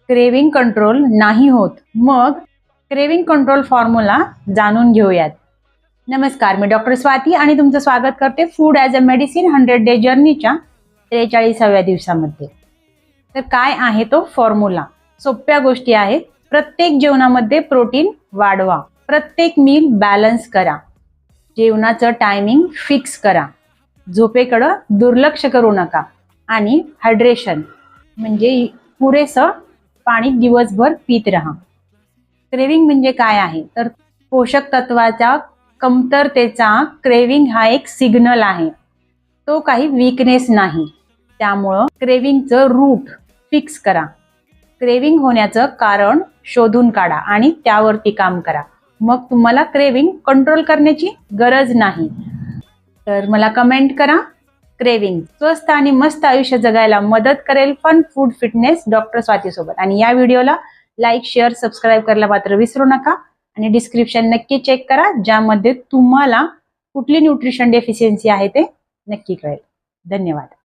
Craving control नाही होत, मग क्रेविंग कंट्रोल फॉर्म्युला जाणून घेऊयात. नमस्कार, मी डॉक्टर स्वाती आणि तुमचं स्वागत करते food as a medicine 100 day जर्नीच्या 43व्या दिवसामध्ये. तर काय आहे तो फॉर्म्युला? सोप्या गोष्टी आहेत. प्रत्येक जेवणामध्ये प्रोटीन वाढवा, प्रत्येक मील बॅलन्स करा, जेवणाचं टायमिंग फिक्स करा, झोपेकडं दुर्लक्ष करू नका आणि हायड्रेशन म्हणजे पुरेसं पाणी दिवसभर पित राहा. क्रेविंग म्हणजे काय आहे? तर पोषक तत्वाच्या कमतरतेचा क्रेविंग हा एक सिग्नल आहे, तो काही वीकनेस नाही. त्यामुळं क्रेविंगचं रूट फिक्स करा, क्रेविंग होण्याचं कारण शोधून काढा आणि त्यावरती काम करा. मग तुम्हाला क्रेविंग कंट्रोल करण्याची गरज नाही. तर मला कमेंट करा. क्रेविंग स्वस्थ आणि मस्त आयुष्य जगायला मदत करेल fun food fitness doctor Swati सोबत. आणि या व्हिडिओला लाईक, शेअर, सबस्क्राईब करायला मात्र विसरू नका. आणि डिस्क्रिप्शन नक्की चेक करा, ज्यामध्ये तुम्हाला कुठली न्यूट्रिशन डेफिशियन्सी आहे ते नक्की कळेल. धन्यवाद.